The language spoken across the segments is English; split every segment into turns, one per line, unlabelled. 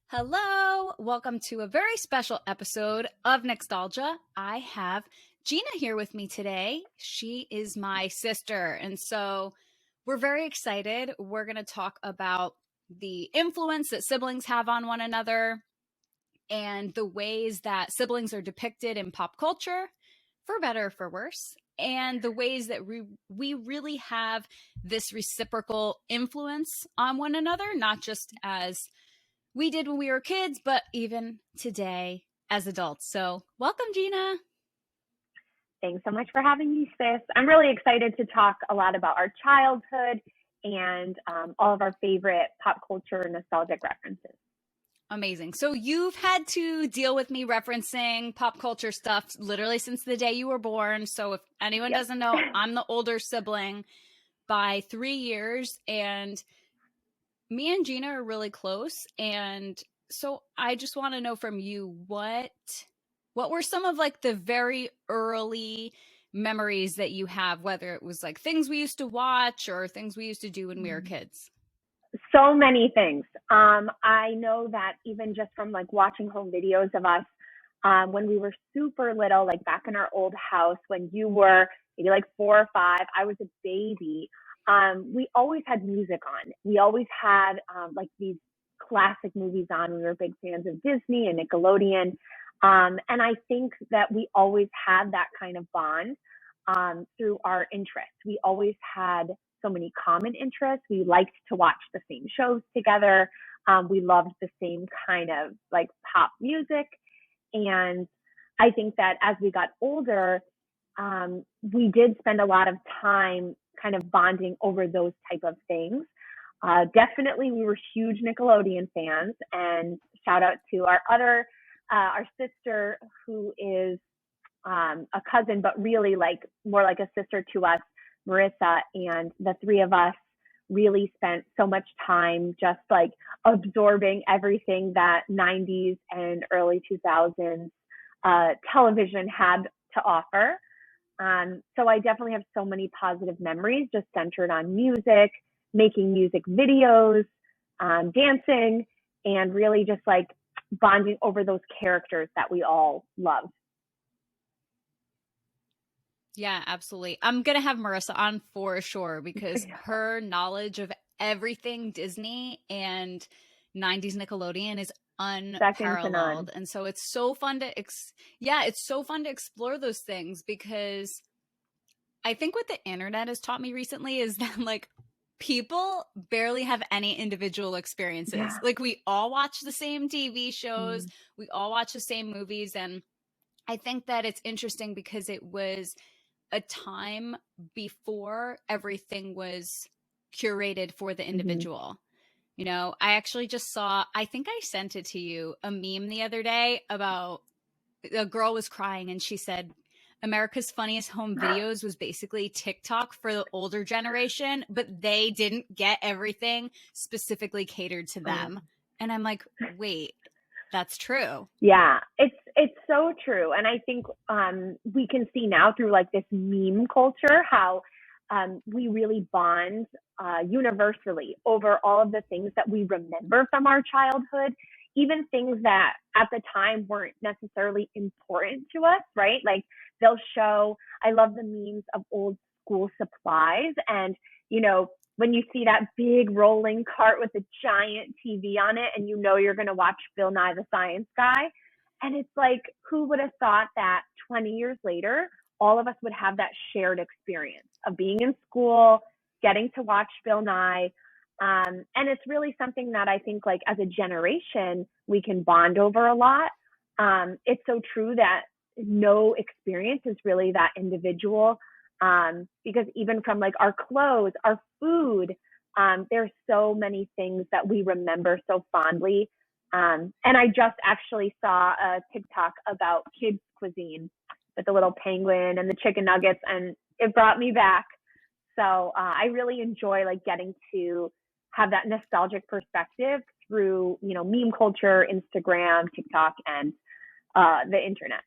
Hello, welcome to a very special episode of Nicstalgia. I have Gina here with me today. She is my sister, and so we're very excited. We're going to talk about the influence that siblings have on one another and the ways that siblings are depicted in pop culture, for better or for worse, and the ways that we really have this reciprocal influence on one another, not just as we did when we were kids, but even today as adults. So welcome, Gina.
Thanks so much for having me, sis. I'm really excited to talk a lot about our childhood and all of our favorite pop culture and nostalgic references.
Amazing. So you've had to deal with me referencing pop culture stuff literally since the day you were born. So if anyone doesn't know, I'm the older sibling by 3 years, and me and Gina are really close. And so I just want to know from you, what were some of like the very early memories that you have, whether it was like things we used to watch or things we used to do when we were kids?
So many things. I know that even just from like watching home videos of us when we were super little, like back in our old house when you were maybe like 4 or 5, I was a baby. We always had music on. We always had like these classic movies on. We were big fans of Disney and Nickelodeon. And I think that we always had that kind of bond through our interests. We always had so many common interests. We liked to watch the same shows together. We loved the same kind of like pop music. And I think that as we got older, we did spend a lot of time kind of bonding over those type of things. Definitely, we were huge Nickelodeon fans, and shout out to our sister who is a cousin, but really like more like a sister to us, Marissa, and the three of us really spent so much time just like absorbing everything that 90s and early 2000s television had to offer. So I definitely have so many positive memories just centered on music, making music videos, dancing, and really just like bonding over those characters that we all love.
Yeah, absolutely. I'm going to have Marissa on for sure because her knowledge of everything Disney and 90s Nickelodeon is unparalleled. And so it's so fun to it's so fun to explore those things, because I think what the internet has taught me recently is that like people barely have any individual experiences. Yeah. Like we all watch the same TV shows, we all watch the same movies, and I think that it's interesting because it was a time before everything was curated for the individual. You know, I actually just saw, I think I sent it to you, a meme the other day about a girl was crying and she said, America's Funniest Home Videos was basically TikTok for the older generation, but they didn't get everything specifically catered to them. And I'm like, wait, that's true.
Yeah, it's so true. And I think we can see now through like this meme culture how we really bond universally over all of the things that we remember from our childhood, even things that at the time weren't necessarily important to us, right? Like they'll show, I love the memes of old school supplies, and you know, when you see that big rolling cart with a giant TV on it and you know you're going to watch Bill Nye the Science Guy. And it's like, who would have thought that 20 years later, all of us would have that shared experience of being in school, getting to watch Bill Nye. And it's really something that I think like as a generation, we can bond over a lot. It's so true that no experience is really that individual. Because even from like our clothes, our food, there's so many things that we remember so fondly. And I just actually saw a TikTok about kids cuisine with the little penguin and the chicken nuggets, and it brought me back. So I really enjoy like getting to have that nostalgic perspective through, you know, meme culture, Instagram, TikTok, and the internet.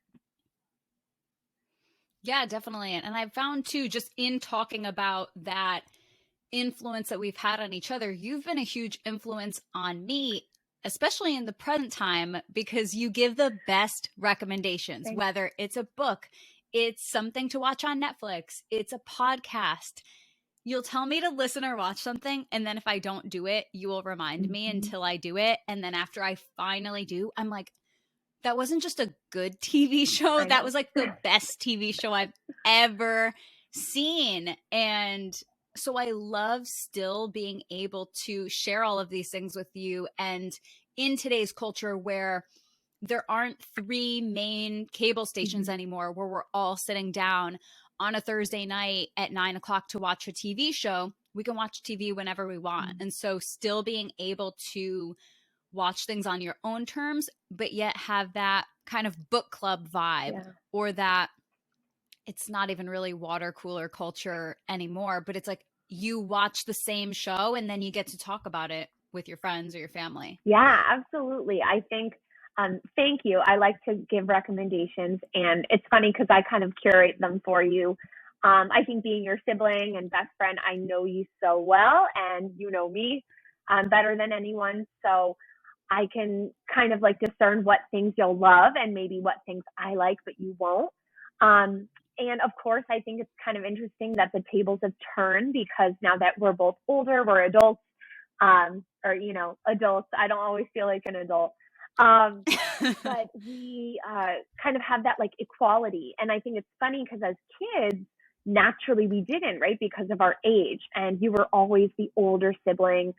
Yeah, definitely. And I've found too, just in talking about that influence that we've had on each other, you've been a huge influence on me, especially in the present time, because you give the best recommendations. Thanks. Whether it's a book, it's something to watch on Netflix, it's a podcast. You'll tell me to listen or watch something, and then if I don't do it, you will remind me until I do it. And then after I finally do, I'm like, that wasn't just a good TV show. That was like the best TV show I've ever seen. And so I love still being able to share all of these things with you. And in today's culture where there aren't 3 main cable stations anymore, where we're all sitting down on a Thursday night at 9 o'clock to watch a TV show, we can watch TV whenever we want. And so still being able to watch things on your own terms, but yet have that kind of book club vibe, or that it's not even really water cooler culture anymore, but it's like you watch the same show and then you get to talk about it with your friends or your family.
Yeah, absolutely. I think, thank you. I like to give recommendations, and it's funny because I kind of curate them for you. I think being your sibling and best friend, I know you so well, and you know me better than anyone. So I can kind of like discern what things you'll love and maybe what things I like, but you won't. And of course, I think it's kind of interesting that the tables have turned, because now that we're both older, we're adults, or, you know, adults. I don't always feel like an adult. But we kind of have that like equality. And I think it's funny because as kids, naturally we didn't, right? Because of our age. And you were always the older sibling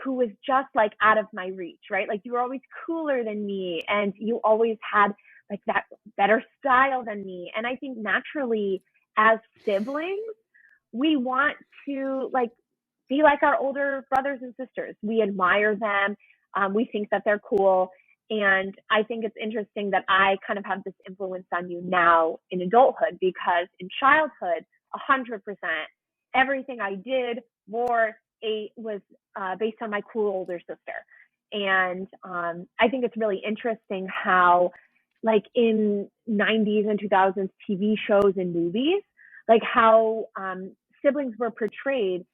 who was just like out of my reach, right? Like you were always cooler than me, and you always had like that better style than me. And I think naturally as siblings, we want to like be like our older brothers and sisters. We admire them. We think that they're cool. And I think it's interesting that I kind of have this influence on you now in adulthood, because in childhood, 100%, everything I did, wore, ate was based on my cool older sister. And I think it's really interesting how, like in 90s and 2000s TV shows and movies, like how siblings were portrayed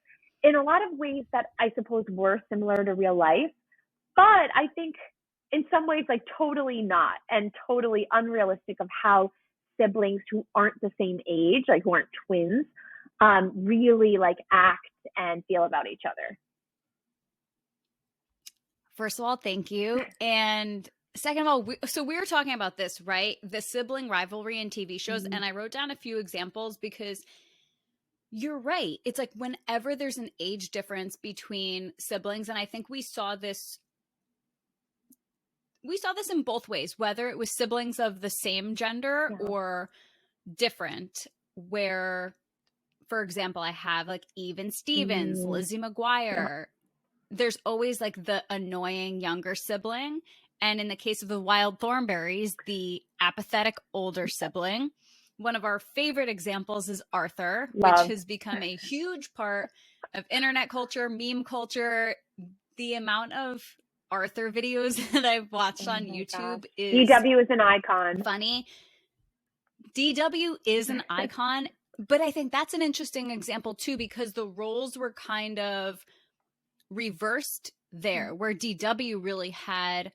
in a lot of ways that I suppose were similar to real life, but I think in some ways like totally not, and totally unrealistic of how siblings who aren't the same age, like who aren't twins, really like act and feel about each other.
First of all, thank you. And second of all, we were talking about this, right? The sibling rivalry in TV shows. And I wrote down a few examples because you're right. It's like whenever there's an age difference between siblings, and I think we saw this in both ways, whether it was siblings of the same gender or different, where, for example, I have like Even Stevens, Lizzie McGuire. There's always like the annoying younger sibling. And in the case of the Wild Thornberrys, the apathetic older sibling. One of our favorite examples is Arthur, which has become a huge part of internet culture, meme culture. The amount of Arthur videos that I've watched on YouTube is
DW is an icon.
Funny. DW is an icon, but I think that's an interesting example too, because the roles were kind of reversed there, where DW really had,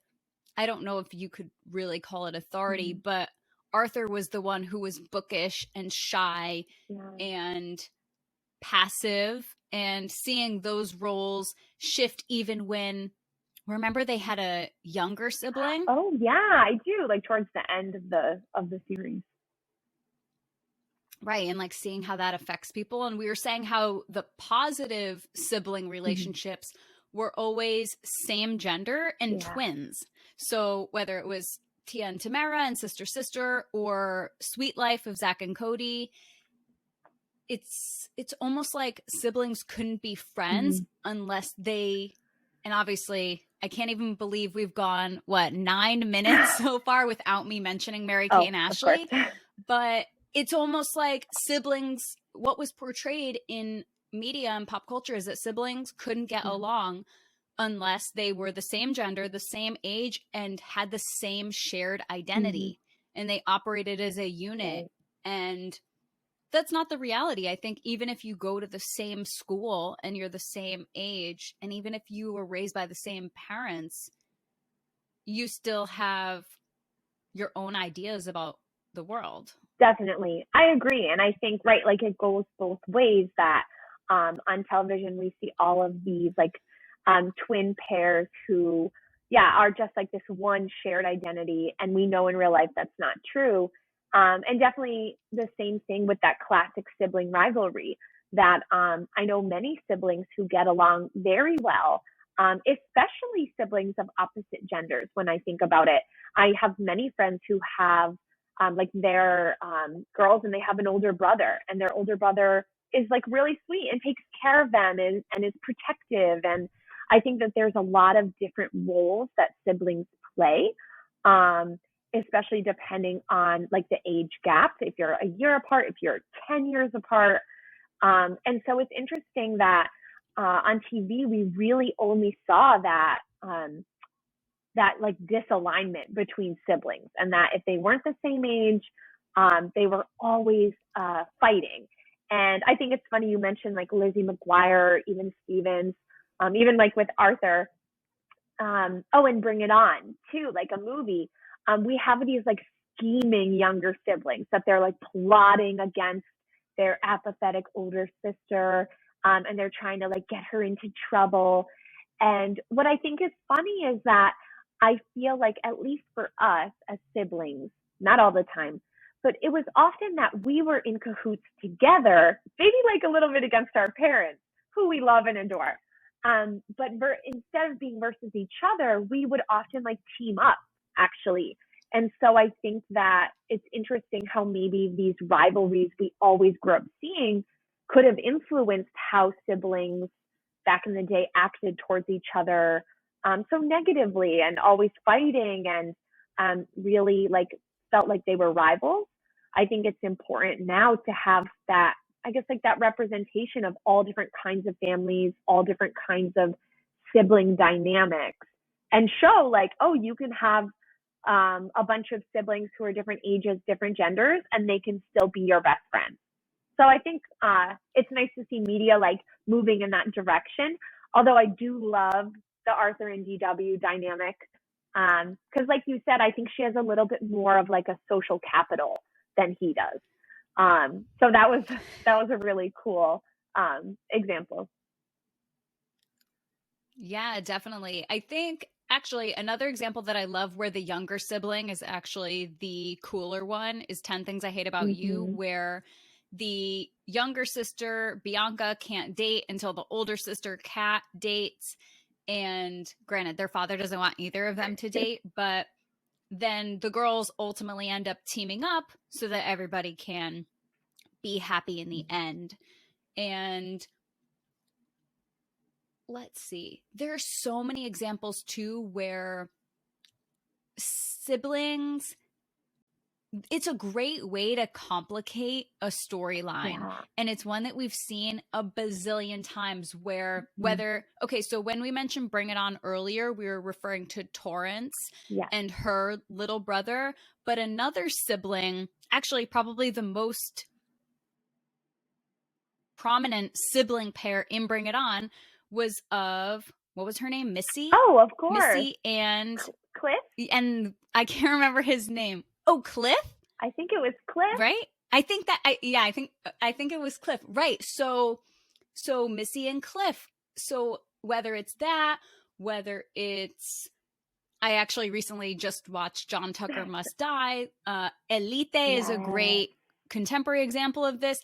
I don't know if you could really call it authority, but Arthur was the one who was bookish and shy and passive, and seeing those roles shift even when, remember they had a younger sibling?
Oh yeah, I do. Like towards the end of the series.
Right. And like seeing how that affects people. And we were saying how the positive sibling relationships were always same gender and twins. So whether it was Tia and Tamara and Sister, or Sweet Life of Zach and Cody, it's almost like siblings couldn't be friends unless they, and obviously I can't even believe we've gone, 9 minutes so far without me mentioning Mary Kay and Ashley. But it's almost like siblings, what was portrayed in media and pop culture is that siblings couldn't get along unless they were the same gender, the same age, and had the same shared identity. And they operated as a unit. And that's not the reality. I think even if you go to the same school and you're the same age, and even if you were raised by the same parents, you still have your own ideas about the world.
Definitely. I agree. And I think, right, like it goes both ways that on television, we see all of these like twin pairs who, are just like this one shared identity. And we know in real life that's not true. And definitely the same thing with that classic sibling rivalry that I know many siblings who get along very well, especially siblings of opposite genders. When I think about it, I have many friends who have like they're girls and they have an older brother, and their older brother is like really sweet and takes care of them and is protective. And I think that there's a lot of different roles that siblings play, especially depending on like the age gap. If you're a year apart, if you're 10 years apart. And so it's interesting that on TV, we really only saw that that like disalignment between siblings, and that if they weren't the same age, they were always fighting. And I think it's funny you mentioned like Lizzie McGuire, even Stevens, even like with Arthur. And Bring It On too, like a movie. We have these like scheming younger siblings that they're like plotting against their apathetic older sister, and they're trying to like get her into trouble. And what I think is funny is that I feel like, at least for us as siblings, not all the time, but it was often that we were in cahoots together, maybe like a little bit against our parents, who we love and adore. But instead of being versus each other, we would often like team up, actually. And so I think that it's interesting how maybe these rivalries we always grew up seeing could have influenced how siblings back in the day acted towards each other so negatively, and always fighting, and really like felt like they were rivals. I think it's important now to have that, I guess, like that representation of all different kinds of families, all different kinds of sibling dynamics, and show like, oh, you can have a bunch of siblings who are different ages, different genders, and they can still be your best friends. So I think it's nice to see media like moving in that direction. Although I do love the Arthur and DW dynamic, because like you said, I think she has a little bit more of like a social capital than he does. So that was a really cool example.
Yeah, definitely. I think actually another example that I love where the younger sibling is actually the cooler one is 10 Things I Hate About You, where the younger sister, Bianca, can't date until the older sister, Kat, dates. And granted, their father doesn't want either of them to date, but then the girls ultimately end up teaming up so that everybody can be happy in the end. And let's see, there are so many examples too where siblings, it's a great way to complicate a storyline. Yeah. And it's one that we've seen a bazillion times where so when we mentioned Bring It On earlier, we were referring to Torrance and her little brother, but another sibling, actually probably the most prominent sibling pair in Bring It On was of, what was her name? Missy?
Oh, of course.
Missy and
Cliff?
And I can't remember his name. Oh, Cliff?
I think it was Cliff.
Right? I think it was Cliff. Right. So Missy and Cliff. So whether it's that, whether it's, I actually recently just watched John Tucker Must Die. Elite is a great contemporary example of this.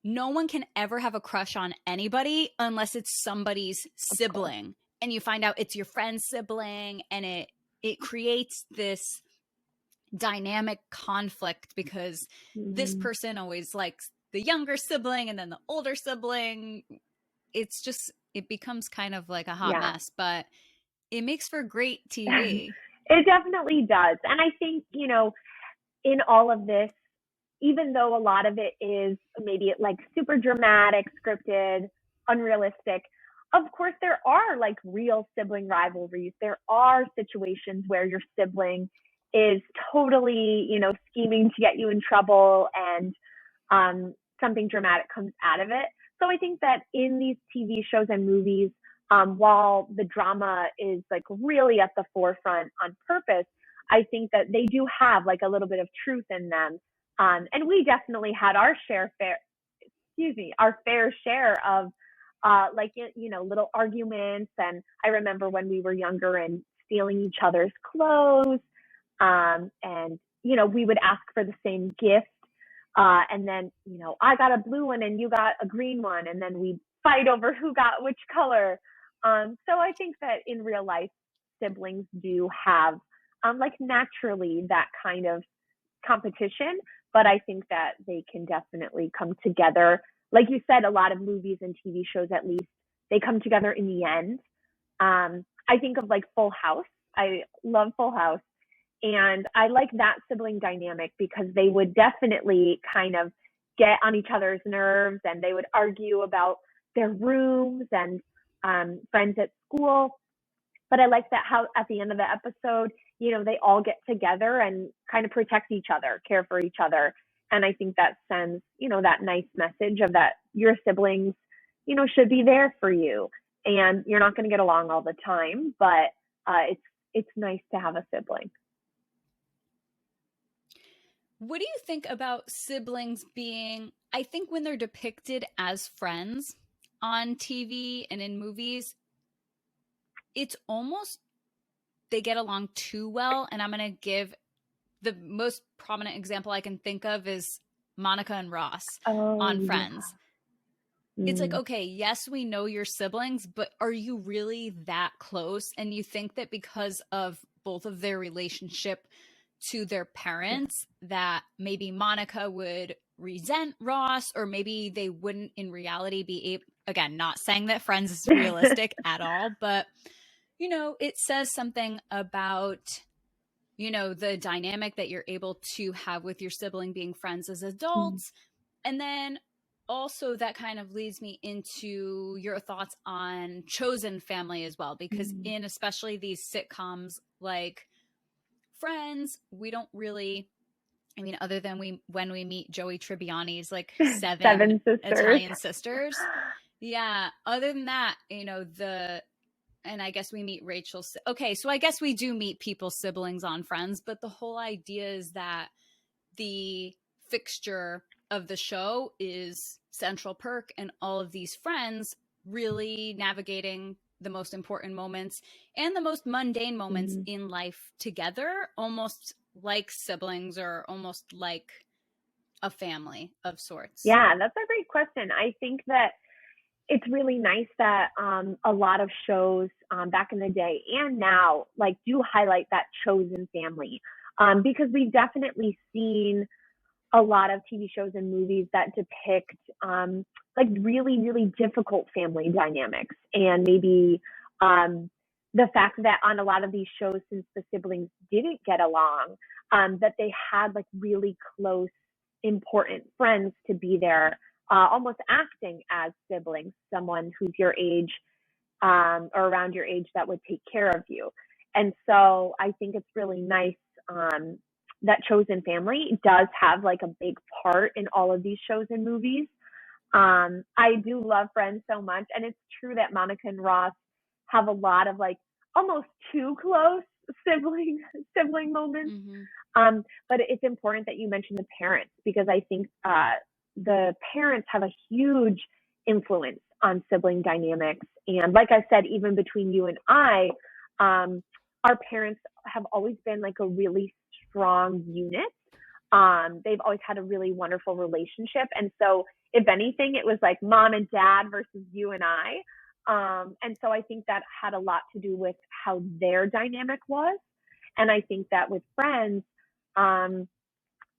No one can ever have a crush on anybody unless it's somebody's sibling. And you find out it's your friend's sibling, and it creates this dynamic conflict because this person always likes the younger sibling and then the older sibling. It's just, it becomes kind of like a hot mess, but it makes for great TV.
It definitely does. And I think, in all of this, even though a lot of it is maybe like super dramatic, scripted, unrealistic. Of course, there are like real sibling rivalries. There are situations where your sibling is totally, scheming to get you in trouble, and something dramatic comes out of it. So I think that in these TV shows and movies, while the drama is like really at the forefront on purpose, I think that they do have like a little bit of truth in them. And we definitely had our fair share of little arguments. And I remember when we were younger and stealing each other's clothes. And we would ask for the same gift. And then, I got a blue one and you got a green one. And then we fight over who got which color. So I think that in real life, siblings do have naturally that kind of competition, but I think that they can definitely come together. Like you said, a lot of movies and TV shows, at least, they come together in the end. I think of like Full House. I love Full House. And I like that sibling dynamic because they would definitely kind of get on each other's nerves, and they would argue about their rooms and friends at school. But I like that how at the end of the episode, they all get together and kind of protect each other, care for each other. And I think that sends, that nice message of that your siblings, should be there for you. And you're not going to get along all the time, but it's nice to have a sibling.
What do you think about siblings being, I think when they're depicted as friends on TV and in movies, it's almost they get along too well. And I'm going to give the most prominent example I can think of is Monica and Ross on Friends. Yeah. It's like, okay, yes, we know you're siblings, but are you really that close? And you think that because of both of their relationship to their parents, that maybe Monica would resent Ross, or maybe they wouldn't in reality be able, again, not saying that Friends is realistic at all, but it says something about, the dynamic that you're able to have with your sibling being friends as adults. And then also that kind of leads me into your thoughts on chosen family as well, because in especially these sitcoms like Friends, we don't really, other than when we meet Joey Tribbiani's like seven Italian sisters. Yeah. Other than that, and I guess we meet Rachel. Okay, so I guess we do meet people's siblings on Friends, but the whole idea is that the fixture of the show is Central Perk and all of these friends really navigating the most important moments and the most mundane moments in life together, almost like siblings or almost like a family of sorts.
Yeah, that's a great question. I think that it's really nice that a lot of shows back in the day and now do highlight that chosen family, because we've definitely seen a lot of TV shows and movies that depict really, really difficult family dynamics. And maybe the fact that on a lot of these shows, since the siblings didn't get along, that they had really close, important friends to be there, almost acting as siblings, someone who's your age or around your age that would take care of you. And so I think it's really nice that chosen family does have a big part in all of these shows and movies. I do love Friends so much, and it's true that Monica and Ross have a lot of almost too close sibling moments. But it's important that you mention the parents, because I think the parents have a huge influence on sibling dynamics. And like I said, even between you and I, our parents have always been a really strong unit. They've always had a really wonderful relationship. And so if anything, it was mom and dad versus you and I. And so I think that had a lot to do with how their dynamic was. And I think that with Friends,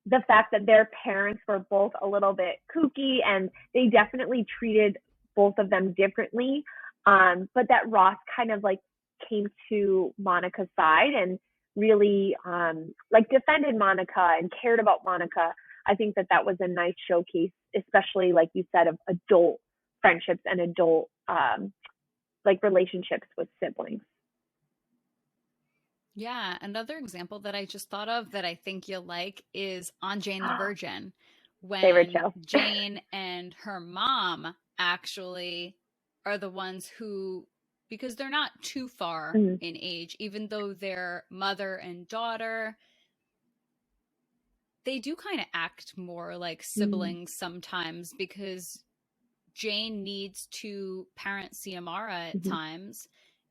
the fact that their parents were both a little bit kooky, and they definitely treated both of them differently. But that Ross kind of came to Monica's side and really defended Monica and cared about Monica. I think that was a nice showcase, especially like you said, of adult friendships and adult like relationships with siblings.
Yeah, another example that I just thought of that I think you'll like is on Jane the Virgin,
Favorite
when
show.
Jane and her mom actually are the ones who, because they're not too far in age, even though they're mother and daughter, they do kind of act more like siblings sometimes, because Jane needs to parent Ciamara at times.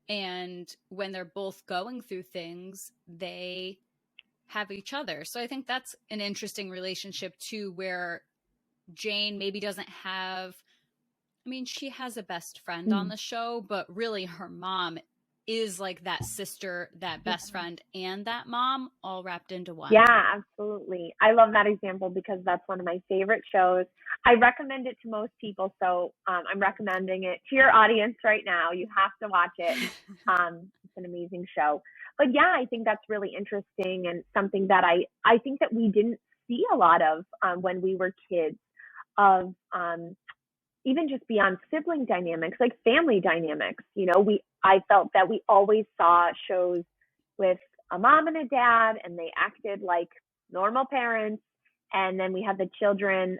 And when they're both going through things, they have each other. So I think that's an interesting relationship too, where Jane maybe doesn't have, I mean, she has a best friend on the show, but really her mom is like that sister, that best friend, and that mom all wrapped into one.
Yeah, absolutely. I love that example because that's one of my favorite shows. I recommend it to most people, so I'm recommending it to your audience right now. You have to watch it. It's an amazing show. But yeah, I think that's really interesting and something that I think that we didn't see a lot of when we were kids, of even just beyond sibling dynamics, like family dynamics. You know, I felt that we always saw shows with a mom and a dad, and they acted like normal parents. And then we had the children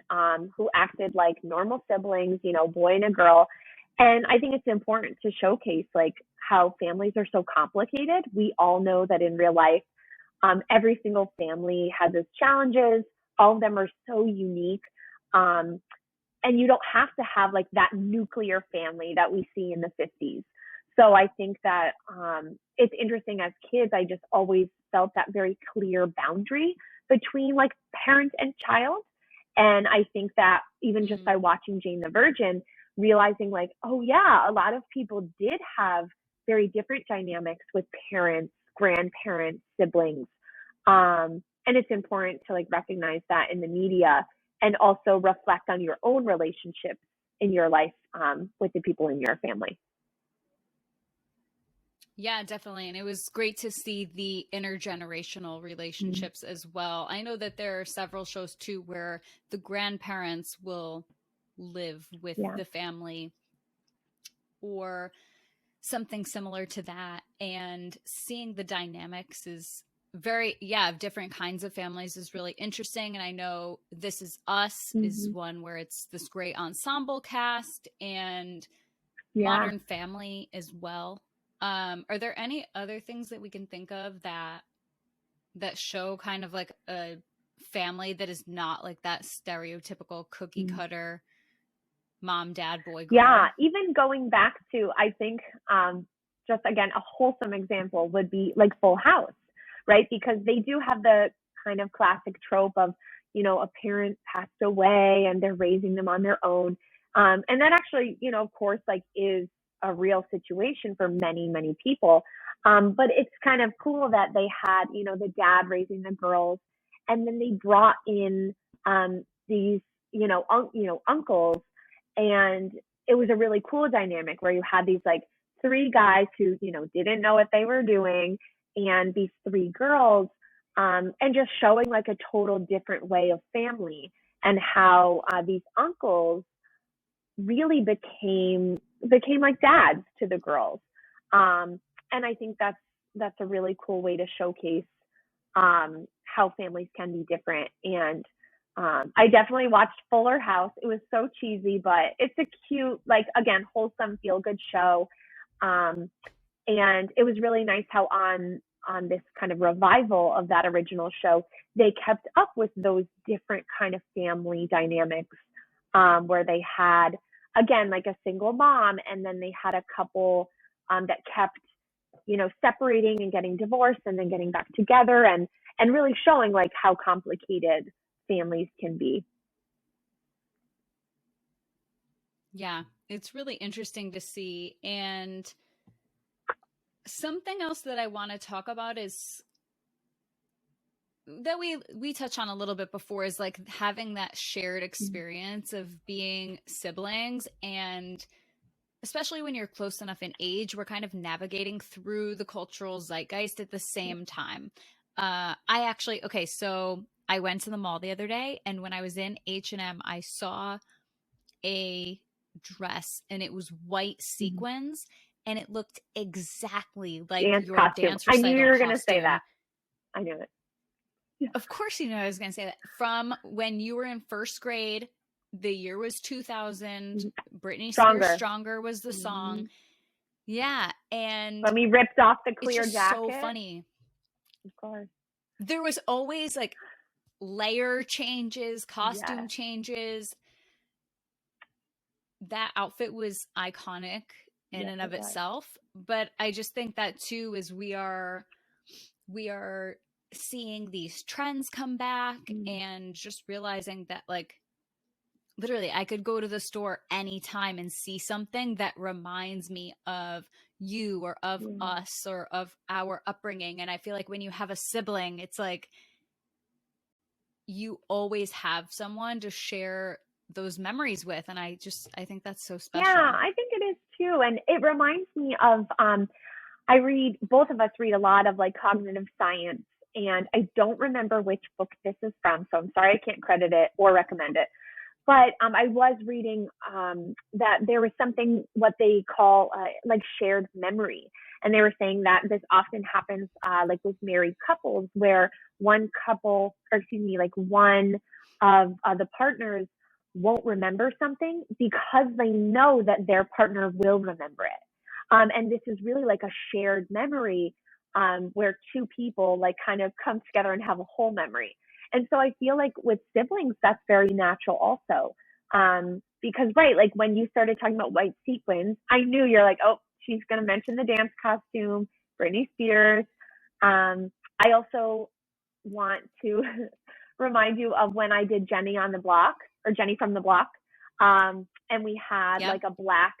who acted like normal siblings, you know, boy and a girl. And I think it's important to showcase like how families are so complicated. We all know that in real life, every single family has its challenges. All of them are so unique. And you don't have to have like that nuclear family that we see in the 50s. So I think that it's interesting. As kids, I just always felt that very clear boundary between like parent and child. And I think that even just by watching Jane the Virgin, realizing like, oh yeah, a lot of people did have very different dynamics with parents, grandparents, siblings. And it's important to like recognize that in the media, and also reflect on your own relationships in your life with the people in your family.
Yeah, definitely. And it was great to see the intergenerational relationships as well. I know that there are several shows too where the grandparents will live with the family or something similar to that. And seeing the dynamics is of different kinds of families is really interesting. And I know This Is Us is one where it's this great ensemble cast, and Modern Family as well. Are there any other things that we can think of that show kind of like a family that is not like that stereotypical cookie cutter mom, dad, boy, girl?
Yeah, even going back to, I think, just again, a wholesome example would be like Full House, right? Because they do have the kind of classic trope of, you know, a parent passed away and they're raising them on their own. And that actually, you know, of course, like is a real situation for many, many people. But it's kind of cool that they had, you know, the dad raising the girls, and then they brought in these, uncles, and it was a really cool dynamic where you had these like three guys who, you know, didn't know what they were doing, and these three girls, and just showing like a total different way of family, and how these uncles really became like dads to the girls. And I think that's a really cool way to showcase how families can be different. And I definitely watched Fuller House. It was so cheesy, but it's a cute, like, again, wholesome, feel good show. And it was really nice how on this kind of revival of that original show, they kept up with those different kind of family dynamics, where they had, again, like a single mom, and then they had a couple that kept, you know, separating and getting divorced and then getting back together, and really showing like how complicated families can be.
Yeah, it's really interesting to see. And something else that I want to talk about is that we touched on a little bit before, is like having that shared experience of being siblings. And especially when you're close enough in age, we're kind of navigating through the cultural zeitgeist at the same time. So I went to the mall the other day, and when I was in H&M, I saw a dress, and it was white sequins, and it looked exactly like your
costume.
dance recital
I knew you were
going
to say that. I knew it.
Yeah. Of course you know I was going to say that. From when you were in first grade, the year was 2000. Britney Spears' Stronger was the song. Yeah, and
when we ripped off the clear
it's just
jacket.
so funny.
Of course.
There was always like layer changes, costume changes. That outfit was iconic in and of itself, but I just think that too is we are seeing these trends come back and just realizing that, like, literally I could go to the store anytime and see something that reminds me of you or of us or of our upbringing. And I feel like when you have a sibling, it's like you always have someone to share those memories with. And I think that's so special.
Yeah, I think it is too. And it reminds me of, both of us read a lot of like cognitive science, and I don't remember which book this is from, so I'm sorry I can't credit it or recommend it. But I was reading that there was something, what they call like shared memory. And they were saying that this often happens like with married couples, where one of the partners won't remember something because they know that their partner will remember it. And this is really like a shared memory where two people like kind of come together and have a whole memory. And so I feel like with siblings, that's very natural also. Because, right, like when you started talking about white sequins, I knew you're like, oh, she's going to mention the dance costume, Britney Spears. I also want to remind you of when I did Jenny from the Block. And we had like a black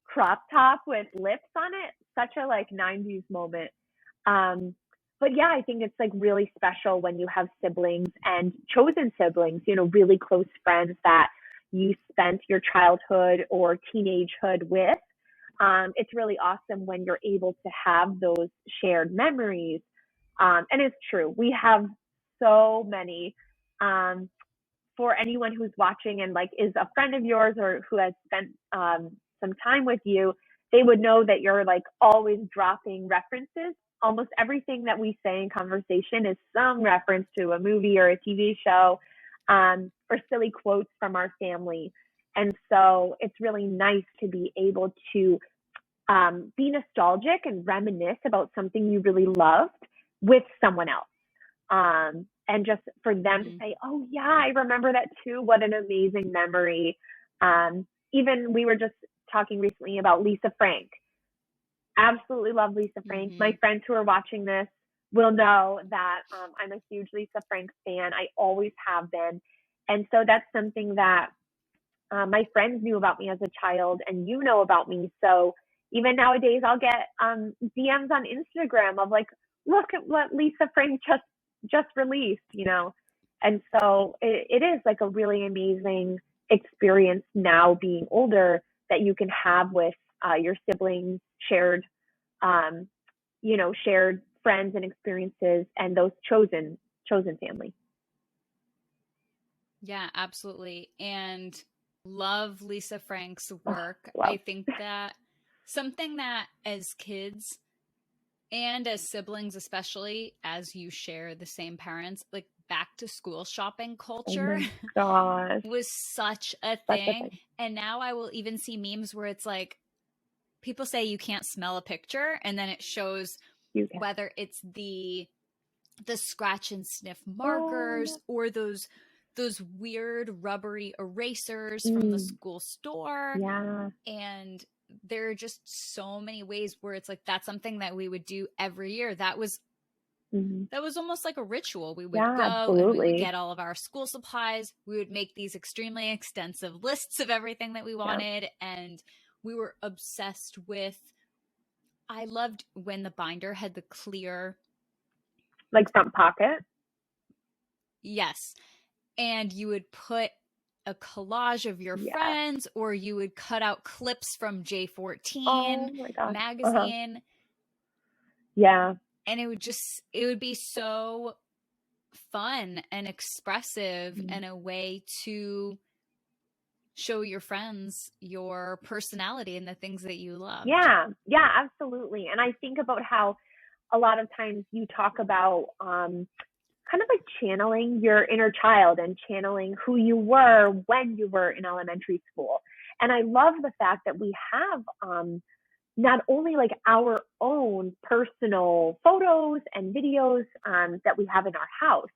crop top with lips on it. Such a like 90s moment. But yeah, I think it's like really special when you have siblings and chosen siblings, you know, really close friends that you spent your childhood or teenagehood with. It's really awesome when you're able to have those shared memories. And it's true. We have so many. For anyone who's watching and like is a friend of yours or who has spent some time with you, they would know that you're like always dropping references. Almost everything that we say in conversation is some reference to a movie or a TV show, or silly quotes from our family. And so it's really nice to be able to be nostalgic and reminisce about something you really loved with someone else. And just for them to say, oh yeah, I remember that too. What an amazing memory. Even we were just talking recently about Lisa Frank. Absolutely love Lisa Frank. My friends who are watching this will know that I'm a huge Lisa Frank fan. I always have been. And so that's something that my friends knew about me as a child, and you know about me. So even nowadays I'll get DMs on Instagram of like, look at what Lisa Frank just released, you know. And so it is like a really amazing experience now being older that you can have with your siblings, shared friends and experiences, and those chosen family.
Yeah, absolutely. And love Lisa Frank's work. I think that something that as kids and as siblings, especially as you share the same parents, like back to school shopping culture was such a thing. And now I will even see memes where it's like, people say you can't smell a picture, and then it shows whether it's the scratch and sniff markers or those weird rubbery erasers from the school store.
Yeah.
And there are just so many ways where it's like that's something that we would do every year. That was almost like a ritual. We would go and we would get all of our school supplies. We would make these extremely extensive lists of everything that we wanted, and we were obsessed with. I loved when the binder had the clear,
like, front pocket.
Yes. And you would put a collage of your friends, or you would cut out clips from J14 magazine.
Yeah.
And it would be so fun and expressive and a way to show your friends your personality and the things that you love.
Yeah, absolutely. And I think about how a lot of times you talk about kind of like channeling your inner child and channeling who you were when you were in elementary school. And I love the fact that we have not only like our own personal photos and videos that we have in our house,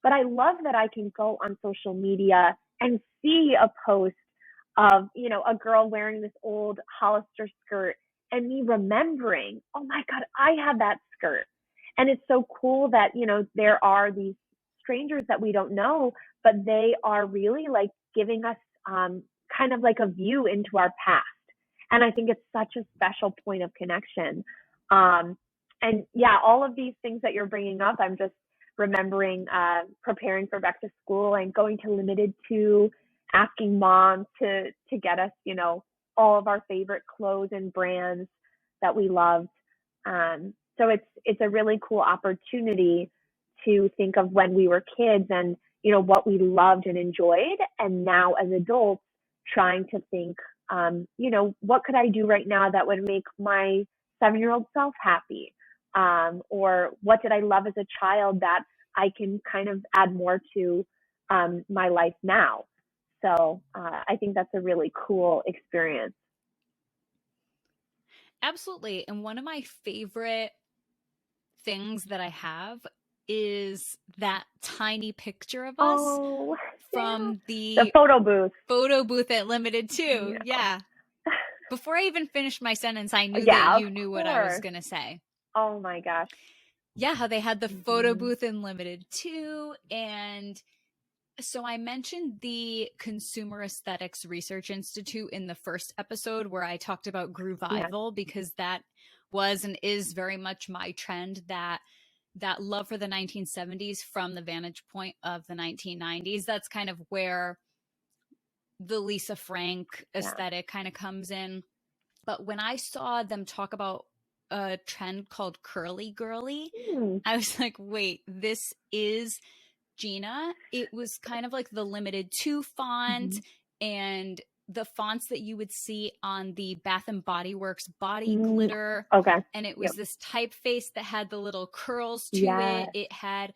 but I love that I can go on social media and see a post of, you know, a girl wearing this old Hollister skirt and me remembering, oh my God, I had that skirt. And it's so cool that, you know, there are these strangers that we don't know, but they are really like giving us kind of like a view into our past. And I think it's such a special point of connection. And yeah, all of these things that you're bringing up, I'm just remembering preparing for back to school and going to Limited 2, asking mom to get us, you know, all of our favorite clothes and brands that we loved. So it's a really cool opportunity to think of when we were kids and, you know, what we loved and enjoyed. And now as adults, trying to think, you know, what could I do right now that would make my 7-year-old self happy? Or what did I love as a child that I can kind of add more to my life now? So I think that's a really cool experience.
Absolutely. And one of my favorite things that I have is that tiny picture of us from the
photo booth
at Limited 2. Yeah. Before I even finished my sentence, I knew that you knew what I was going to say.
Oh my gosh.
Yeah, how they had the photo booth in Limited 2. And so I mentioned the Consumer Aesthetics Research Institute in the first episode where I talked about Groovival, because that was and is very much my trend, that love for the 1970s from the vantage point of the 1990s. That's kind of where the Lisa Frank aesthetic kind of comes in. But when I saw them talk about a trend called curly girly, I was like, wait, this is Gina. It was kind of like the Limited 2 font and the fonts that you would see on the Bath and Body Works body glitter.
Okay.
And it was this typeface that had the little curls to it. It had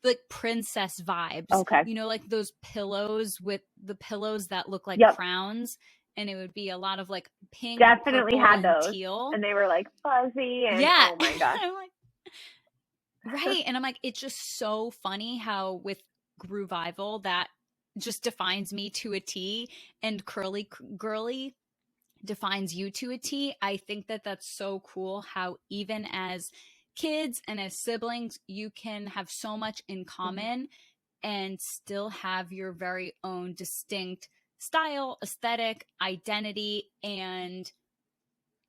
like princess vibes.
Okay.
You know, like those pillows with the pillows that look like crowns. And it would be a lot of like pink,
definitely had those,
and teal.
And they were like fuzzy and oh my gosh.
I'm like, right. And I'm like, it's just so funny how with Groovival that just defines me to a T, and curly girly defines you to a T. I think that that's so cool how even as kids and as siblings, you can have so much in common and still have your very own distinct style, aesthetic, identity, and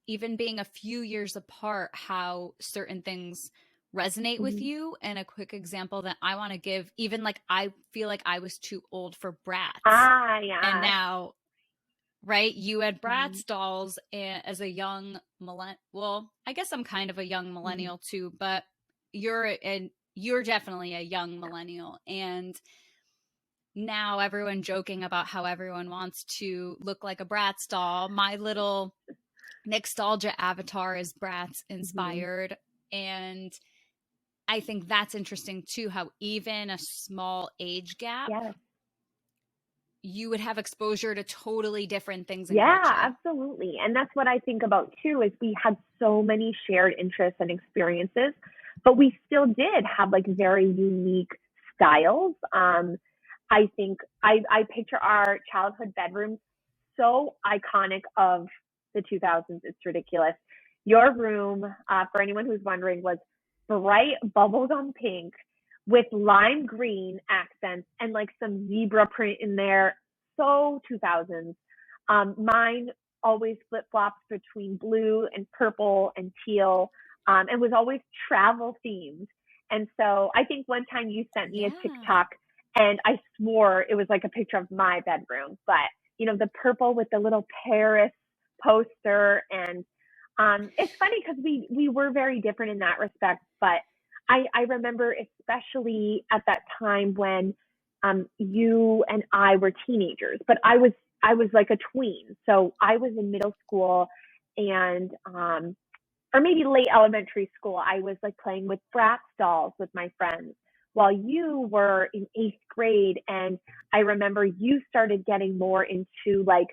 even being a few years apart, how certain things resonate with you. And a quick example that I want to give, even like I feel like I was too old for Bratz. And now, right, you had Bratz dolls as a young well, I guess I'm kind of a young millennial too, but you're definitely a young millennial. And now everyone joking about how everyone wants to look like a Bratz doll. My little Nicstalgia avatar is Bratz inspired. And I think that's interesting too, how even a small age gap, you would have exposure to totally different things in culture.
Absolutely. And that's what I think about too, is we had so many shared interests and experiences, but we still did have like very unique styles. I think I picture our childhood bedrooms so iconic of the 2000s. It's ridiculous. Your room, for anyone who's wondering, was bright bubblegum pink with lime green accents and like some zebra print in there. So 2000s. Mine always flip-flops between blue and purple and teal, and was always travel themed. And so I think one time you sent me a TikTok and I swore it was like a picture of my bedroom, but you know, the purple with the little Paris poster. And it's funny because we were very different in that respect, but I remember especially at that time when you and I were teenagers, but I was I was like a tween. So I was in middle school and, or maybe late elementary school. I was like playing with Bratz dolls with my friends while you were in 8th grade. And I remember you started getting more into like,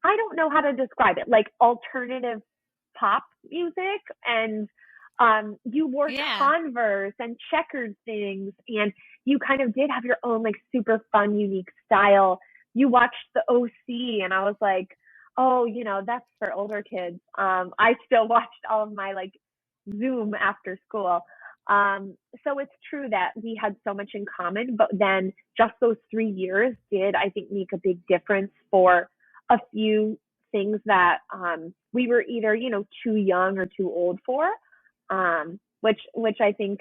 I don't know how to describe it, like alternative pop music. And you wore Converse and checkered things, and you kind of did have your own like super fun, unique style. You watched the OC, and I was like, oh, you know, that's for older kids. I still watched all of my like Zoom after school. So it's true that we had so much in common, but then just those 3 years did, I think, make a big difference for a few things that we were either, you know, too young or too old for, which I think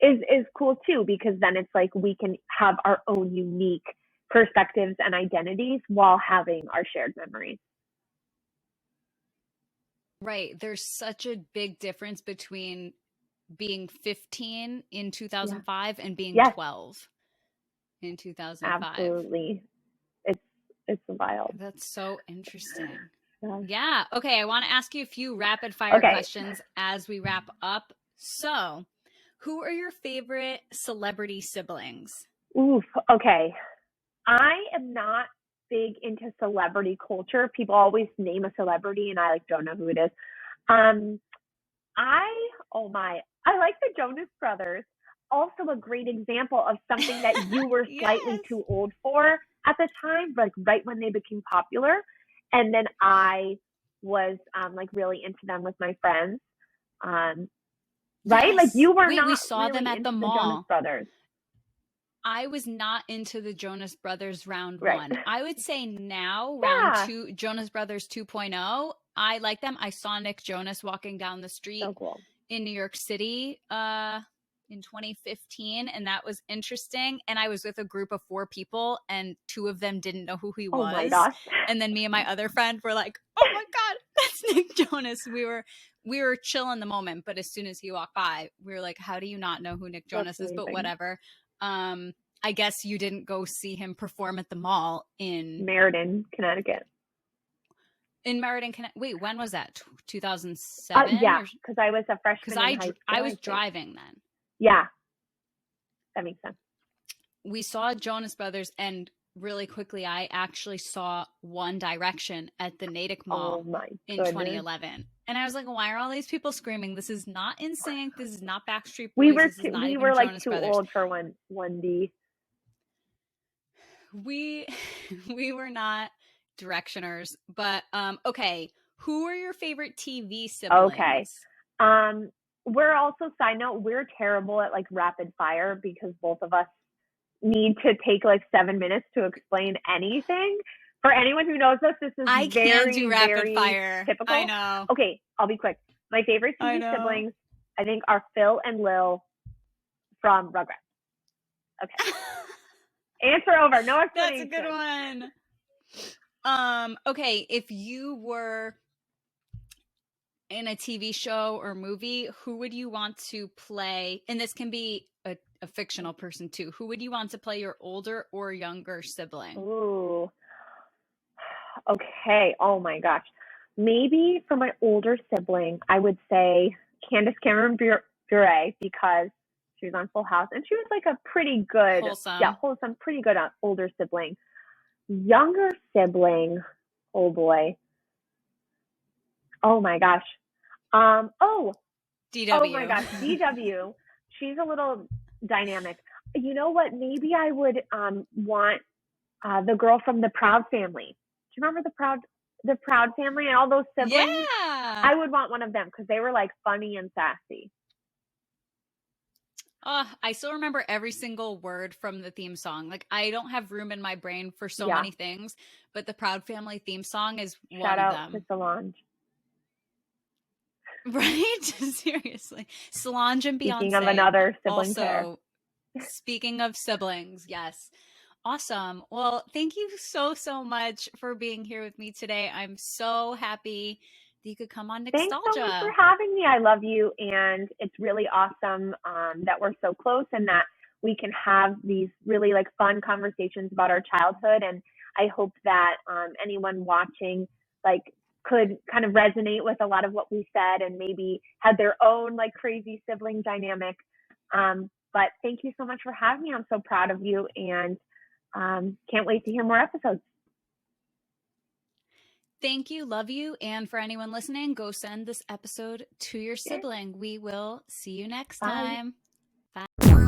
is cool too, because then it's like we can have our own unique perspectives and identities while having our shared memories.
Right. There's such a big difference between being 15 in 2005 and being 12 in 2005.
Absolutely. It's wild.
That's so interesting. Yeah. Okay. I want to ask you a few rapid fire questions as we wrap up. So, who are your favorite celebrity siblings?
Oof. Okay. I am not big into celebrity culture. People always name a celebrity and I like don't know who it is. I like the Jonas Brothers. Also a great example of something that you were slightly too old for at the time, like right when they became popular. And then I was like really into them with my friends. Right? Like you were not.
We saw
really
them at the mall.
Jonas Brothers.
I was not into the Jonas Brothers round one. I would say now round two, Jonas Brothers 2.0. I like them. I saw Nick Jonas walking down the street in New York City in 2015, and that was interesting. And I was with a group of 4 people, and 2 of them didn't know who he was.
Oh my gosh.
And then me and my other friend were like, "Oh my God, that's Nick Jonas." We were chill in the moment, but as soon as he walked by, we were like, "How do you not know who Nick Jonas is?" But whatever. I guess you didn't go see him perform at the mall in
Meriden, Connecticut.
In Meriden, Connecticut. Wait, when was that? 2007?
Yeah, because I was a freshman in high school.
I was driving then.
Yeah, that makes sense.
We saw Jonas Brothers, and really quickly, I actually saw One Direction at the Natick Mall in 2011. And I was like, why are all these people screaming? This is not NSYNC. This is not Backstreet Boys.
We were like too old for 1D.
We were not Directioners, but okay. Who are your favorite TV siblings?
Okay. We're also, side note, we're terrible at like rapid fire because both of us need to take like 7 minutes to explain anything. For anyone who knows us, this is
I can't do rapid fire.
Typical.
I know.
Okay, I'll be quick. My favorite TV siblings, I think, are Phil and Lil from Rugrats. Okay. Answer over. No explanation.
That's a good one. Okay, if you were in a TV show or movie, who would you want to play? And this can be a fictional person too. Who would you want to play your older or younger sibling?
Ooh. Okay. Oh my gosh. Maybe for my older sibling, I would say Candace Cameron Bure because she was on Full House and she was like a pretty good, wholesome, pretty good older sibling. Younger sibling, oh boy. Oh my gosh.
DW.
Oh my gosh, DW. She's a little dynamic. You know what? Maybe I would want the girl from the Proud Family. Do you remember the Proud Family and all those siblings?
Yeah.
I would want one of them because they were like funny and sassy.
I still remember every single word from the theme song. Like, I don't have room in my brain for so many things, but the Proud Family theme song is one of them.
Shout out to Solange.
Right? Seriously. Solange and Beyonce.
Speaking of another sibling pair.
Speaking of siblings, yes. Awesome. Well, thank you so much for being here with me today. I'm so happy that you could come on Nicstalgia.
Thanks so much for having me. I love you, and it's really awesome that we're so close and that we can have these really like fun conversations about our childhood. And I hope that anyone watching like could kind of resonate with a lot of what we said and maybe had their own like crazy sibling dynamic. But thank you so much for having me. I'm so proud of you and can't wait to hear more episodes.
Thank you. Love you. And for anyone listening, go send this episode to your sibling. We will see you next time. Bye.